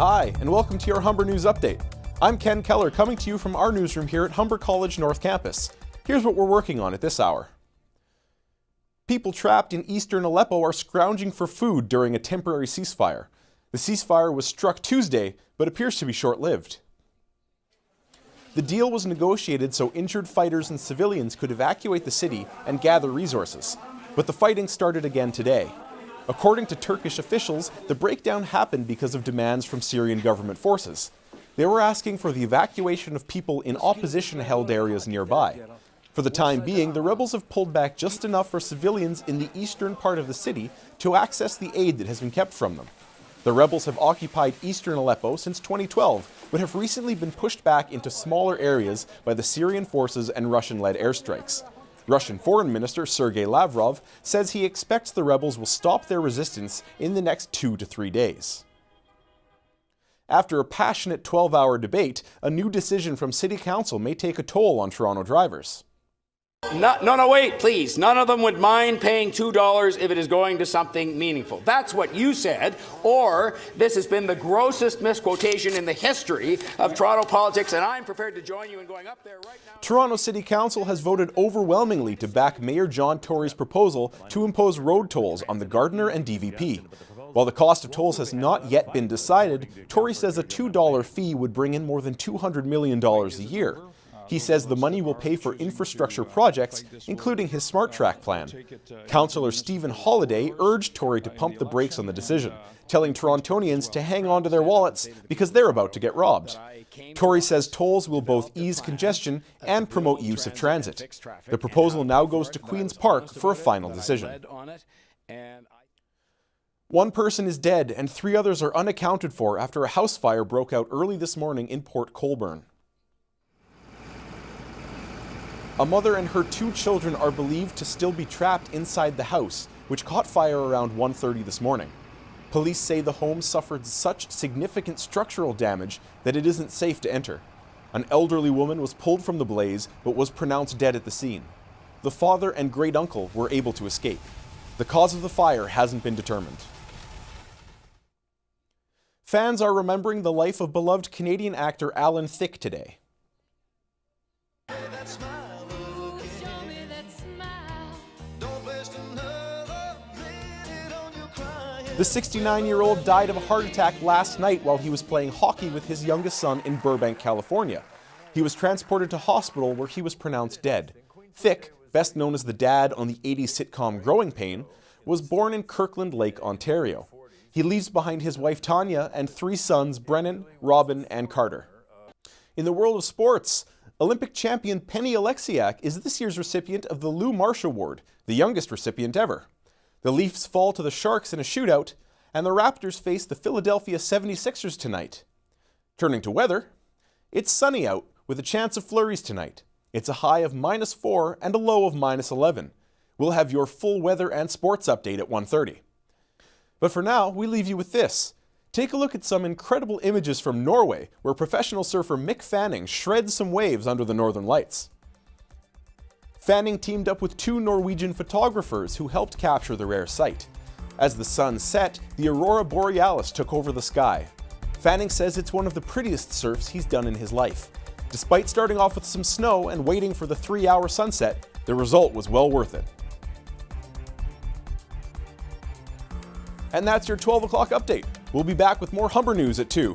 Hi, and welcome to your Humber News Update. I'm Ken Keller, coming to you from our newsroom here at Humber College North Campus. Here's what we're working on at this hour. People trapped in eastern Aleppo are scrounging for food during a temporary ceasefire. The ceasefire was struck Tuesday, but appears to be short-lived. The deal was negotiated so injured fighters and civilians could evacuate the city and gather resources. But the fighting started again today. According to Turkish officials, the breakdown happened because of demands from Syrian government forces. They were asking for the evacuation of people in opposition-held areas nearby. For the time being, the rebels have pulled back just enough for civilians in the eastern part of the city to access the aid that has been kept from them. The rebels have occupied eastern Aleppo since 2012, but have recently been pushed back into smaller areas by the Syrian forces and Russian-led airstrikes. Russian Foreign Minister Sergei Lavrov says he expects the rebels will stop their resistance in the next 2 to 3 days. After a passionate 12-hour debate, a new decision from City Council may take a toll on Toronto drivers. No, wait, please. None of them would mind paying $2 if it is going to something meaningful. That's what you said, or this has been the grossest misquotation in the history of Toronto politics, and I'm prepared to join you in going up there right now. Toronto City Council has voted overwhelmingly to back Mayor John Tory's proposal to impose road tolls on the Gardiner and DVP. While the cost of tolls has not yet been decided, Tory says a $2 fee would bring in more than $200 million a year. He says the money will pay for infrastructure projects, including his Smart Track plan. Councillor Stephen Holliday urged Tory to pump the brakes on the decision, telling Torontonians to hang on to their wallets because they're about to get robbed. Tory says tolls will both ease congestion and promote use of transit. The proposal now goes to Queen's Park for a final decision. One person is dead and 3 others are unaccounted for after a house fire broke out early this morning in Port Colborne. A mother and her 2 children are believed to still be trapped inside the house, which caught fire around 1:30 this morning. Police say the home suffered such significant structural damage that it isn't safe to enter. An elderly woman was pulled from the blaze, but was pronounced dead at the scene. The father and great-uncle were able to escape. The cause of the fire hasn't been determined. Fans are remembering the life of beloved Canadian actor Alan Thicke today. The 69-year-old died of a heart attack last night while he was playing hockey with his youngest son in Burbank, California. He was transported to hospital where he was pronounced dead. Thicke, best known as the dad on the 80s sitcom Growing Pain, was born in Kirkland Lake, Ontario. He leaves behind his wife Tanya and 3 sons, Brennan, Robin, and Carter. In the world of sports, Olympic champion Penny Oleksiak is this year's recipient of the Lou Marsh Award, the youngest recipient ever. The Leafs fall to the Sharks in a shootout, and the Raptors face the Philadelphia 76ers tonight. Turning to weather, it's sunny out with a chance of flurries tonight. It's a high of -4 and a low of -11. We'll have your full weather and sports update at 1:30. But for now, we leave you with this. Take a look at some incredible images from Norway, where professional surfer Mick Fanning shreds some waves under the northern lights. Fanning teamed up with 2 Norwegian photographers who helped capture the rare sight. As the sun set, the aurora borealis took over the sky. Fanning says it's one of the prettiest surfs he's done in his life. Despite starting off with some snow and waiting for the 3-hour sunset, the result was well worth it. And that's your 12 o'clock update. We'll be back with more Humber News at 2.